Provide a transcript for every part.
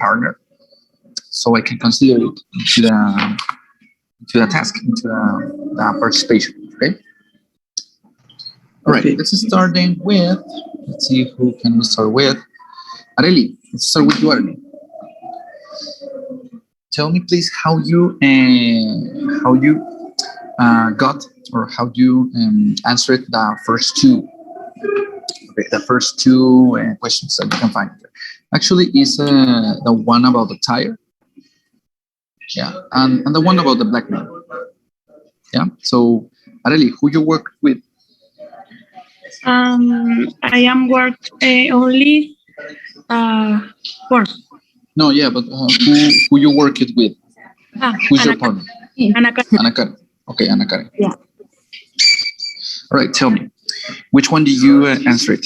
harder, so I can consider it into the task, into the participation. Okay. All right. Let's start then with. Let's see who can we start with. Areli, let's start with you, Areli. Tell me, please, how you got or how you answered the first two. Okay, the first two questions that you can find. Actually, is the one about the tire. Yeah, and the one about the black man. Yeah. So, Areli, who you work with? I am worked only for. No, yeah, but who you work it with? Who's your partner? Ana Karen. Okay, Ana Karen. Yeah. All right, tell me, which one do you answer it?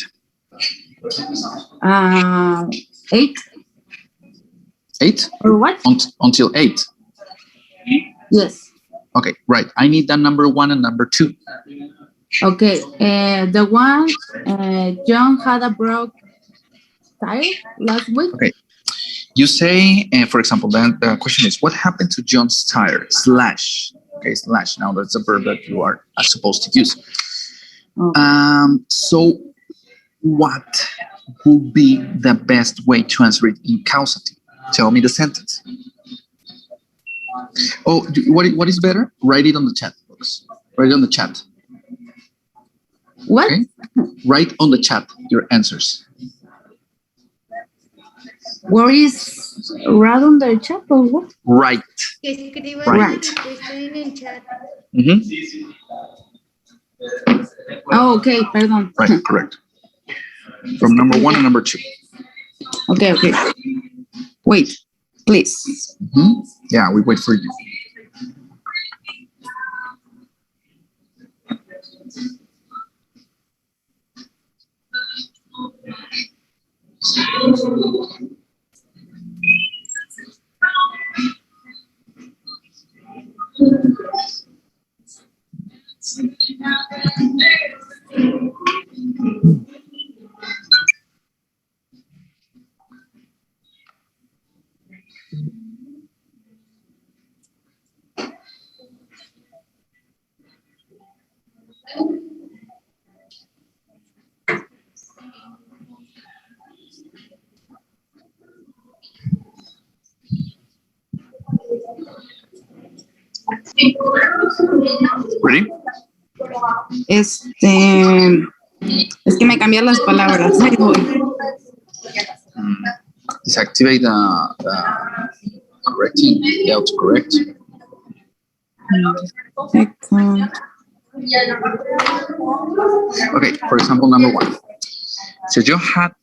8. 8? Or what? Until 8. Yes. Okay, right. I need that number 1 and number 2. Okay. The one John had a broke tire last week. Okay. You say, for example, then the question is, what happened to John's tire? Slash. Okay, slash. Now that's a verb that you are supposed to use. Okay. So what would be the best way to answer it in causative? Tell me the sentence. Oh, what is better? Write it on the chat box. Write it on the chat. What? Okay? Write on the chat your answers. Where is right on the chat or what? Right. Right. Mm-hmm. Oh, okay, pardon. Right, correct. From number 1 and number 2. Okay. Wait, please. Mm-hmm. Yeah, we wait for you. Ready? Es que me cambian las palabras. Ahí voy. Deactivate the correcting, the autocorrect. Okay, for example, number 1. So you had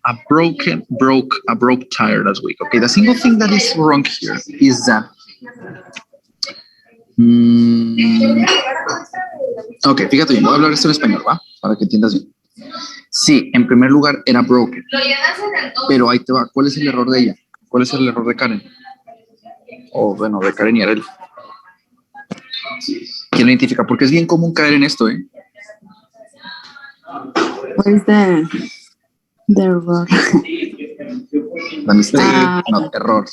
a broke tire last week. Okay, the single thing that is wrong here is that ok, fíjate bien, voy a hablar esto en español, ¿va? Para que entiendas bien. Sí, en primer lugar era broken, pero ahí te va, ¿cuál es el error de ella? ¿Cuál es el error de Karen? O bueno, de Karen y Arel. ¿Quién lo identifica? Porque es bien común caer en esto, ¿eh? What is the error? The mistake, not error.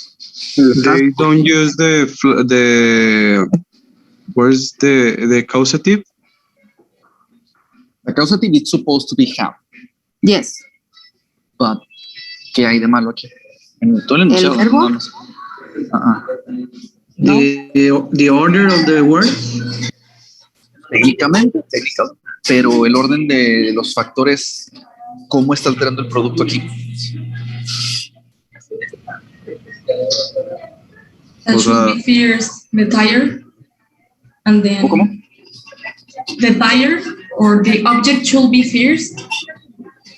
They don't use the where's the causative? The causative is supposed to be have. Yes. But, ¿qué hay de malo aquí? En todo el enunciado. ¿El verbo? The order of the word. Técnicamente, pero el orden de los factores, ¿cómo está alterando el producto aquí? And should be first the tire, and then ¿Cómo? the tire or the object should be first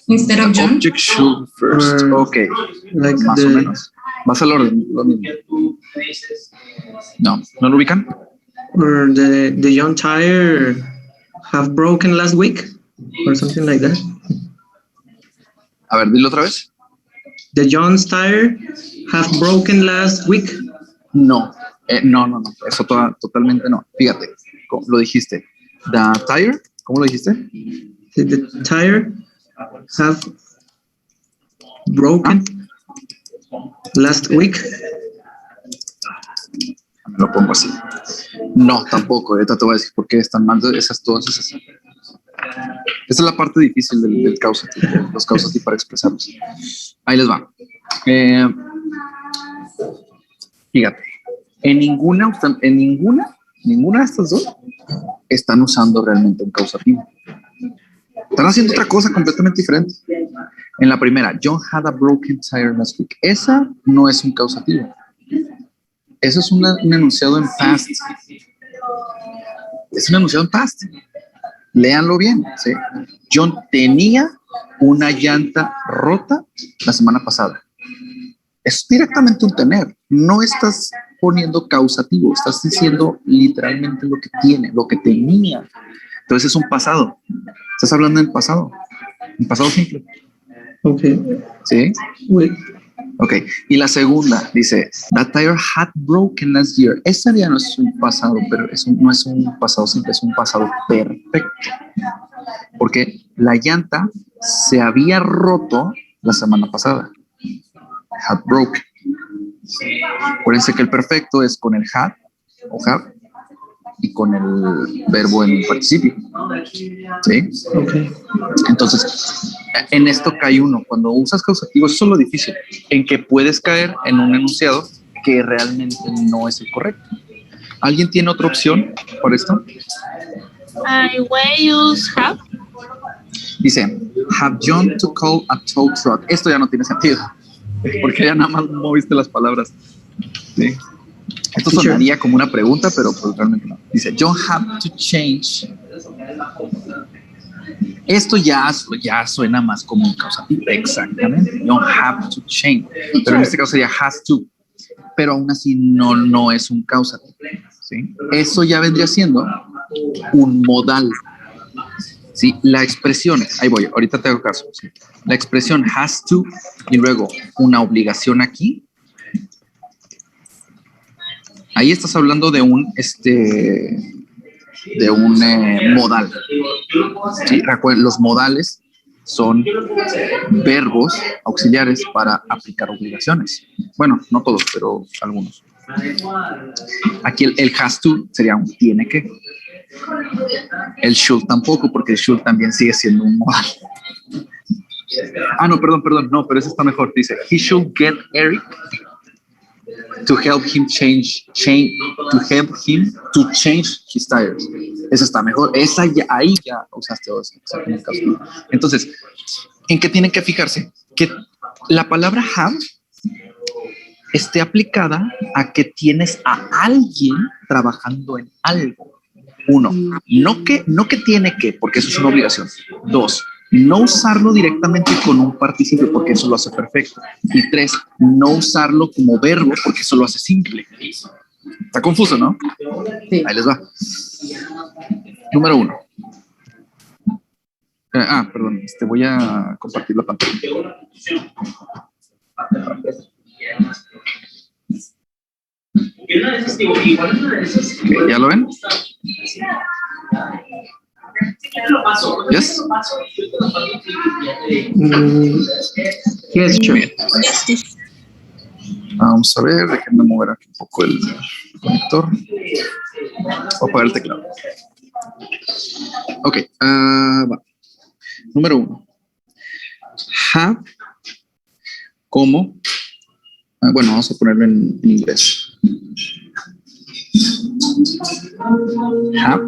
instead of John. Object should first. Okay. Like Más o menos. Vas al orden, lo mismo. No lo ubican. or the young tire have broken last week or something like that. A ver, dilo otra vez. The John's tire have broken last week. No, no. Eso totalmente no. Fíjate, lo dijiste. The tire, ¿cómo lo dijiste? The tire have broken. last week? Lo pongo así. No, tampoco. Ahorita te voy a decir por qué están mal esas todas esas. Esa es la parte difícil del causative, de los causative para expresarlos. Ahí les va. Fíjate, ninguna de estas dos están usando realmente un causativo. Están haciendo otra cosa completamente diferente. En la primera, John had a broken tire last week. Esa no es un causativo. Eso es un enunciado en past. Es un enunciado en past. Léanlo bien. ¿Sí? John tenía una llanta rota la semana pasada. Es directamente un tener. No estás poniendo causativo. Estás diciendo literalmente lo que tiene, lo que tenía. Entonces es un pasado. Estás hablando en pasado. En pasado simple. Okay. ¿Sí? Wait. Ok, y la segunda dice, that tire had broken last year. Esta ya no es un pasado, pero no es un pasado simple, es un pasado perfecto. Porque la llanta se había roto la semana pasada. Had broken. Acuérdense que el perfecto es con el had o have y con el verbo en el participio. ¿Sí? Okay. Entonces, en esto cae uno. Cuando usas causativos, eso es lo difícil, en que puedes caer en un enunciado que realmente no es el correcto. ¿Alguien tiene otra opción por esto? I will use have. Dice, have John to call a tow truck. Esto ya no tiene sentido, porque ya nada más moviste las palabras. ¿Sí? Esto sonaría como una pregunta, pero pues realmente no. Dice, John have to change. Esto ya suena más como un causativo. Exactamente. John have to change. Pero en este caso sería has to. Pero aún así no es un causativo. ¿Sí? Eso ya vendría siendo un modal. ¿Sí? La expresión, ahí voy, ahorita te hago caso. ¿Sí? La expresión has to y luego una obligación aquí. Ahí estás hablando de un modal. ¿Sí? Recuerden, los modales son verbos auxiliares para aplicar obligaciones. Bueno, no todos, pero algunos. Aquí el has to sería un tiene que. El should tampoco, porque el should también sigue siendo un modal. No, perdón, no, pero ese está mejor. Dice, he should get Eric to help him to change his tires. Esa está mejor. Ahí ya usaste dos. Entonces, ¿en qué tienen que fijarse? Que la palabra have esté aplicada a que tienes a alguien trabajando en algo. Uno, no que tiene que, porque eso es una obligación. Dos, no usarlo directamente con un participio, porque eso lo hace perfecto. Y tres, no usarlo como verbo, porque eso lo hace simple. Está confuso, ¿no? Sí. Ahí les va. Número uno. Perdón, voy a compartir la pantalla. Okay, ¿ya lo ven? Yes. Yes, sure. Bien. Vamos a ver, déjenme mover aquí un poco el conector. Voy a apagar el teclado. Ok, va. Número uno. Have como, bueno, vamos a ponerlo en inglés. Have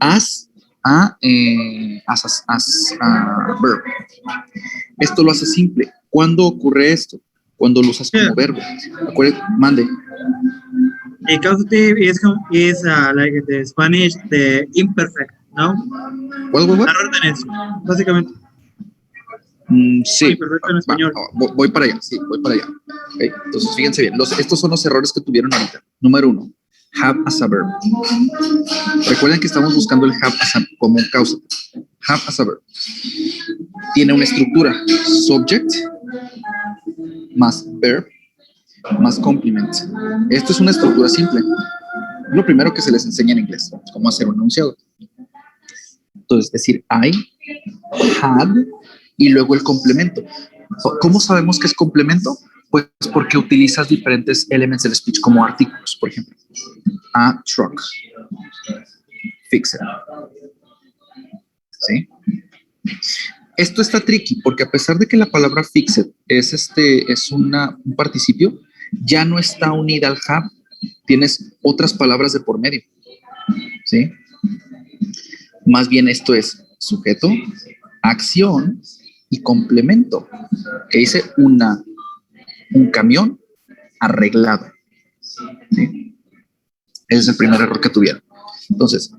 as a verb. Esto lo hace simple. ¿Cuándo ocurre esto? Cuando lo usas como verbo. Acuérdate, mande. The causative is like the Spanish, the imperfect, ¿no? What? La órdenes, básicamente. Sí, Imperfecto en español. voy para allá, sí, voy para allá. Okay. Entonces, fíjense bien, estos son los errores que tuvieron ahorita. Número uno, have as a verb. Recuerden que estamos buscando el have as como un causative. Have as a verb. Tiene una estructura, subject más verb más complement. Esto es una estructura simple. Lo primero que se les enseña en inglés, cómo hacer un enunciado. Entonces, decir I had y luego el complemento. ¿Cómo sabemos que es complemento? Pues porque utilizas diferentes elementos del speech como artículos, por ejemplo. A truck. Fixed. ¿Sí? Esto está tricky porque a pesar de que la palabra fixed es un participio, ya no está unida al have. Tienes otras palabras de por medio. ¿Sí? Más bien esto es sujeto, acción y complemento. Que dice un camión arreglado. ¿Sí? Ese es el primer error que tuvieron. Entonces,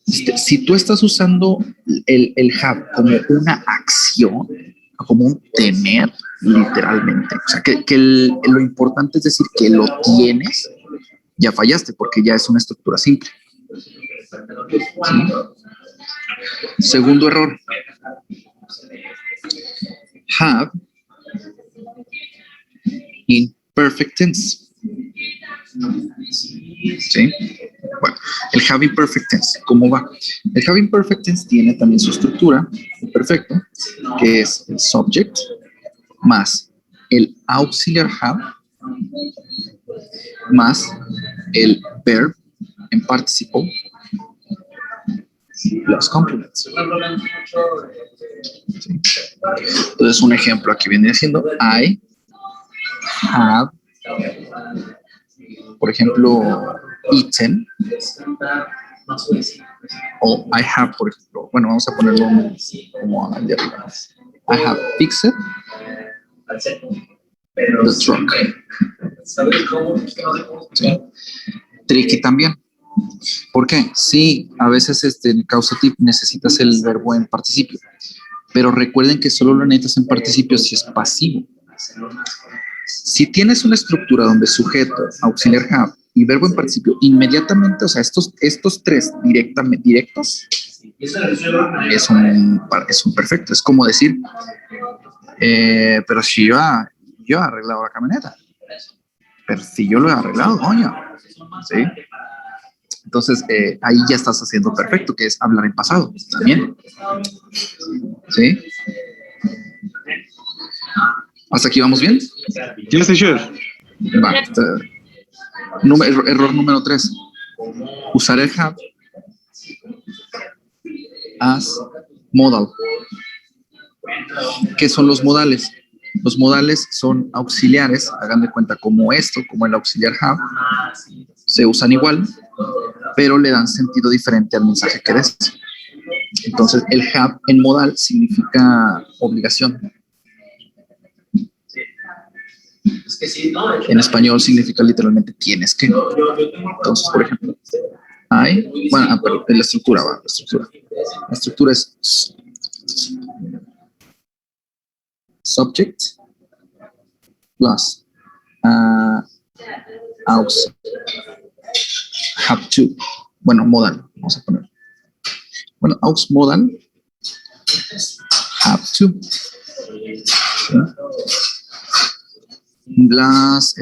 si tú estás usando el have como una acción, como un tener, literalmente, o sea, lo importante es decir que lo tienes, ya fallaste porque ya es una estructura simple. ¿Sí? Segundo error. Have in perfect tense. ¿Sí? Bueno, el have in perfect tense, ¿cómo va? El have in perfect tense tiene también su estructura, el perfecto, que es el subject más el auxiliar have más el verb en participle los complements. ¿Sí? Entonces, un ejemplo aquí viene siendo I have, por ejemplo, eaten, o I have, por ejemplo, bueno, vamos a ponerlo como al de arriba. I have fixed the truck. ¿Sí? Tricky también. ¿Por qué? Sí, a veces en causative necesitas el verbo en participio, pero recuerden que solo lo necesitas en participio si es pasivo. Si tienes una estructura donde sujeto, auxiliar have y verbo en participio, inmediatamente, o sea, estos tres directos, es un perfecto. Es como decir, pero si yo he arreglado la camioneta, pero si yo lo he arreglado, coño, ¿sí? Entonces, ahí ya estás haciendo perfecto, que es hablar en pasado también. ¿Sí? ¿Hasta aquí vamos bien? Yes, teacher. Va. Error número 3. Usar el have as modal. ¿Qué son los modales? Los modales son auxiliares, hagan de cuenta como esto, como el auxiliar have, se usan igual, pero le dan sentido diferente al mensaje que des. Entonces, el have en modal significa obligación. En español significa literalmente tienes que. Entonces, por ejemplo, pero la estructura va, la estructura es subject plus aux have to. Bueno, modal, vamos a poner. Bueno, aux modal have to. ¿Sí? Las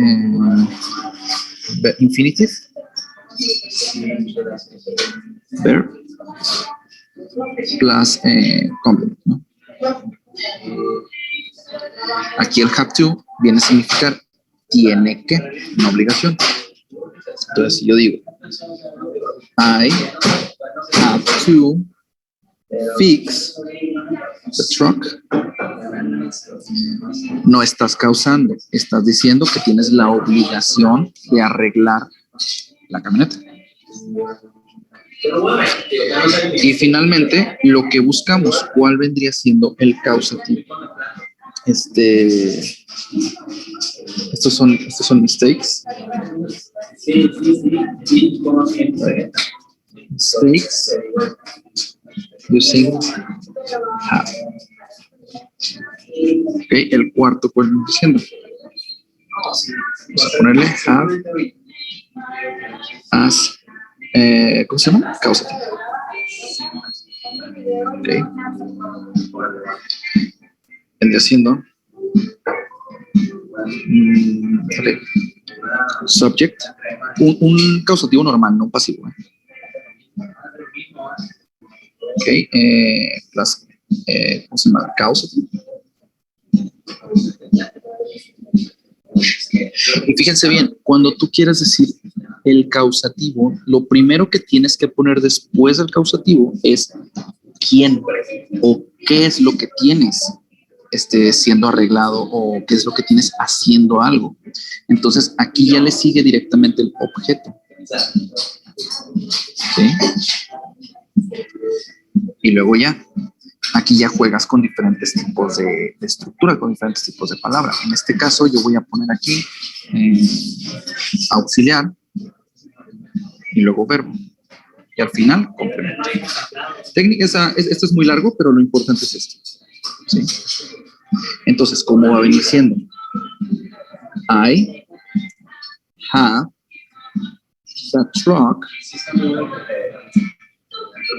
infinitive verb plus complement, ¿no? Aquí el have to viene a significar tiene que, una obligación. Entonces, si yo digo I have to fix the truck, no estás causando, estás diciendo que tienes la obligación de arreglar la camioneta. Y finalmente, lo que buscamos, ¿cuál vendría siendo el causativo? Estos son mistakes. Mistakes using have. Ok, el cuarto, ¿cuál viene diciendo? Vamos a ponerle have as, ¿cómo se llama? Causative. Ok. Vendría siendo okay. Subject, un causativo normal, no un pasivo. Ok, plus, ¿cómo se llama? Causative Y fíjense bien, cuando tú quieres decir el causativo, lo primero que tienes que poner después del causativo es quién o qué es lo que tienes siendo arreglado o qué es lo que tienes haciendo algo. Entonces aquí ya le sigue directamente el objeto. ¿Sí? Y luego ya, aquí ya juegas con diferentes tipos de estructura, con diferentes tipos de palabras. En este caso yo voy a poner aquí auxiliar y luego verbo. Y al final, complemento. Esto es muy largo, pero lo importante es esto. ¿Sí? Entonces, ¿cómo va a venir siendo? I have the truck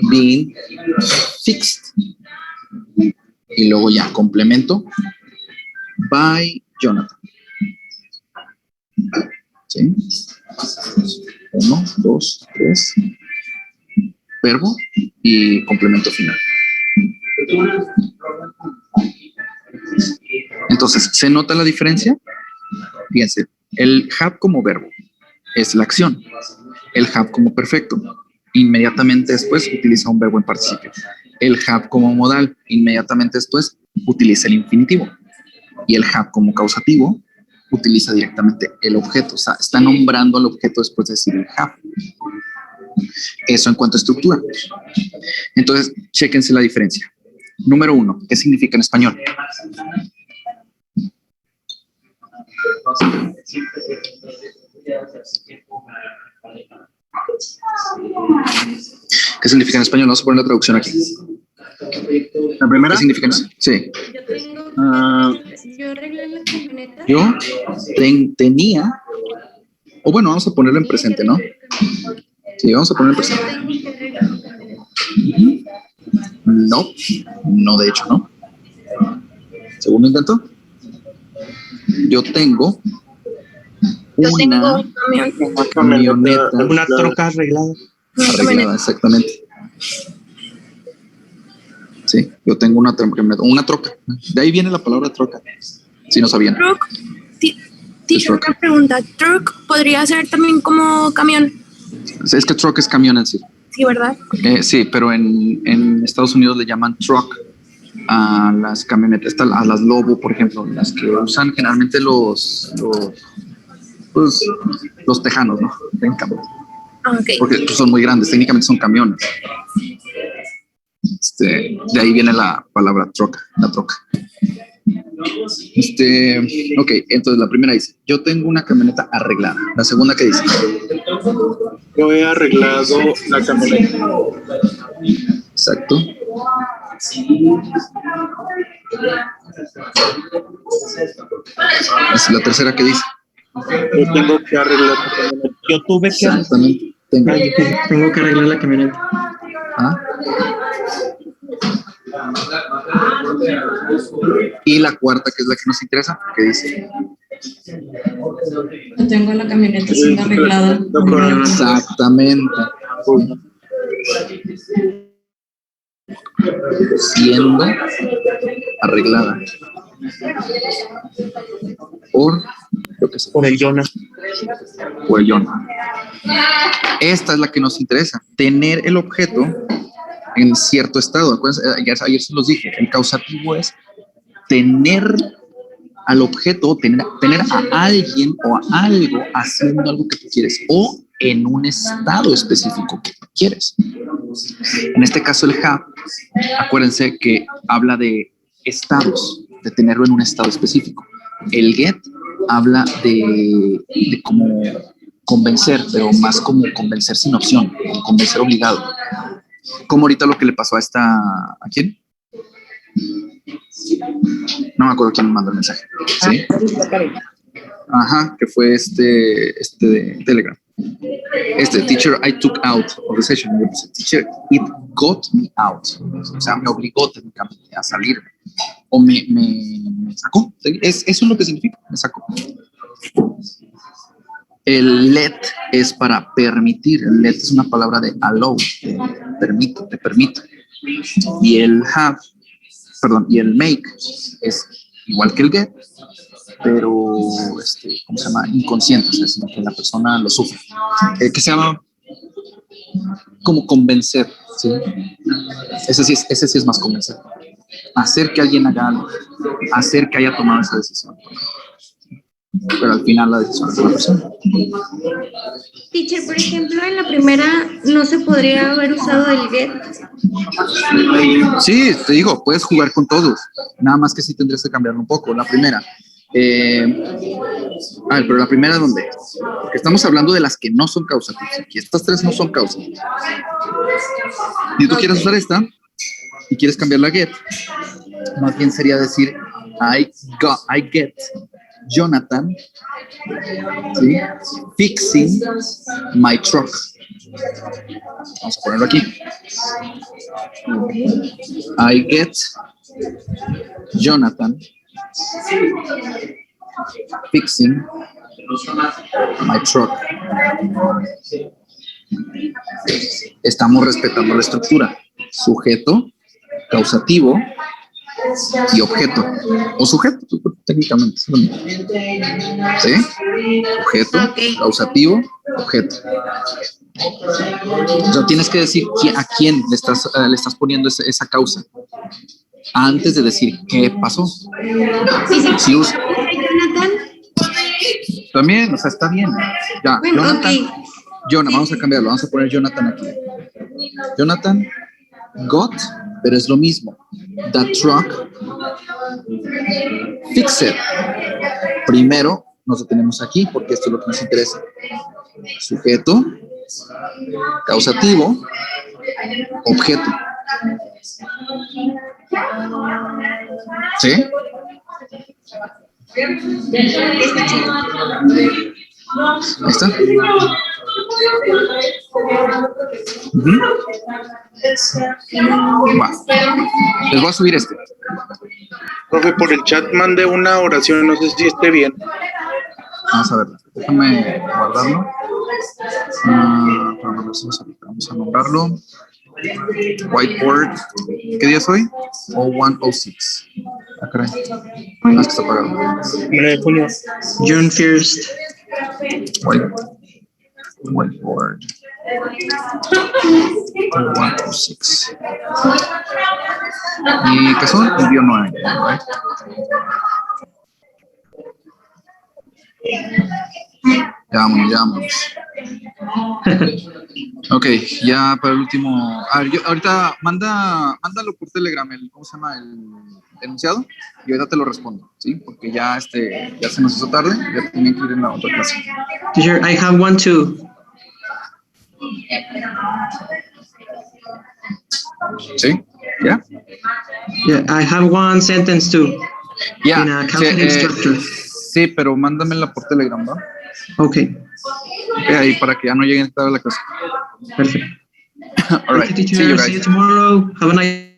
been fixed. Y luego ya, complemento by Jonathan. ¿Sí? 1, 2, 3. Verbo y complemento final. Entonces, ¿se nota la diferencia? Fíjense, el have como verbo es la acción. El have como perfecto, inmediatamente después utiliza un verbo en participio. El have como modal, inmediatamente después utiliza el infinitivo. Y el have como causativo utiliza directamente el objeto. O sea, está nombrando al objeto después de decir el have. Eso en cuanto a estructura. Entonces, chéquense la diferencia. Número 1, ¿qué significa en español? ¿Qué significa en español? Vamos a poner la traducción aquí. La primera. ¿Qué significa en español? Sí. Yo arreglé la camioneta. Yo tenía, o bueno, vamos a ponerlo en presente, ¿no? Sí, vamos a ponerlo en presente. No, de hecho, no. Segundo intento. Yo tengo una camioneta. Una troca arreglada. Arreglada, exactamente. Sí, yo tengo una troca. De ahí viene la palabra troca. Si no sabían. Truck. Teacher, una pregunta. Truck podría ser también como camión. Es que truck es camión en sí. Sí, ¿verdad? Sí, pero en Estados Unidos le llaman truck a las camionetas, a las Lobo, por ejemplo, las que usan generalmente los tejanos, ¿no? Okay. Porque pues, son muy grandes, técnicamente son camiones. De ahí viene la palabra troca, la troca. Ok, entonces la primera dice, yo tengo una camioneta arreglada. La segunda, ¿qué dice? Yo he arreglado la camioneta. Exacto. La tercera, ¿qué dice? Yo tengo que arreglar la camioneta. Yo tuve que Exactamente. Tengo que arreglar la camioneta. ¿Ah? Y la cuarta, que es la que nos interesa, ¿qué dice? Yo tengo la camioneta siendo arreglada. Exactamente. Siendo arreglada por lo que sea. Por el Jonah. Por el Jonah. Esta es la que nos interesa. Tener el objeto en cierto estado. Acuérdense, ayer se los dije. El causativo es tener al objeto, tener a alguien o a algo haciendo algo que tú quieres o en un estado específico que tú quieres. En este caso el have, acuérdense que habla de estados, de tenerlo en un estado específico. El get habla de cómo convencer, pero más como convencer sin opción, convencer obligado. Como ahorita lo que le pasó ¿a quién? No me acuerdo quién me mandó el mensaje. ¿Sí? Ajá, que fue de Telegram. Teacher, I took out of the session. Teacher, it got me out. O sea, me obligó técnicamente a salir. O me sacó. Eso es lo que significa, me sacó. El let es para permitir. El let es una palabra de allow, te permito. Y el have, y el make es igual que el get, pero, ¿cómo se llama? Inconsciente, o sea, sino que la persona lo sufre. Que se llama como convencer, ¿sí? Ese sí es más convencer. Hacer que alguien haga algo, hacer que haya tomado esa decisión. Pero al final la decisión es de la persona. Teacher, por ejemplo, en la primera no se podría haber usado el get. Sí, te digo, puedes jugar con todos. Nada más que sí tendrías que cambiarlo un poco. La primera. A ver, pero la primera, ¿dónde? Porque estamos hablando de las que no son causativas. Aquí estas tres no son causativas. Si tú quieres usar esta y quieres cambiar la get, más bien sería decir I get Jonathan, ¿sí? Fixing my truck. Vamos a ponerlo aquí. I get Jonathan fixing my truck. Estamos respetando la estructura. Sujeto, causativo y objeto. O sujeto, técnicamente. ¿Sí? Sujeto, causativo, objeto. O sea, tienes que decir a quién le estás poniendo esa causa antes de decir qué pasó. Si Jonathan. También, o sea, está bien. Ya, Bueno, Jonathan. Vamos a cambiarlo, vamos a poner Jonathan aquí. Jonathan got, pero es lo mismo. The truck fixed. Primero nos detenemos aquí porque esto es lo que nos interesa. Sujeto, causativo, objeto. ¿Sí? Ahí está. Va. Les voy a subir este. Profe, por el chat mandé una oración, no sé si esté bien. Vamos a ver, déjame guardarlo. Vamos a nombrarlo. Whiteboard. ¿Qué día es hoy? 0106. Ah, caray. Ah, es que está apagado. June 1st. Whiteboard. 0106. ¿Y qué son? Envío 9, right? Ya vámonos. Ok, ya para el último. A ver, ahorita mándalo por Telegram, ¿cómo se llama? El enunciado, y ahorita te lo respondo, ¿sí? Porque ya se nos hizo tarde, ya tenía que ir en la otra clase. Teacher, I have one too. ¿Sí? ¿Ya? Yeah, I have one sentence too. Ya. In a counseling structure. Sí, pero mándamela por Telegram, ¿va? Okay. Ahí para que ya no lleguen tarde a la clase. Perfect. All right. Thank you, teacher. See you guys. See you tomorrow. Have a nice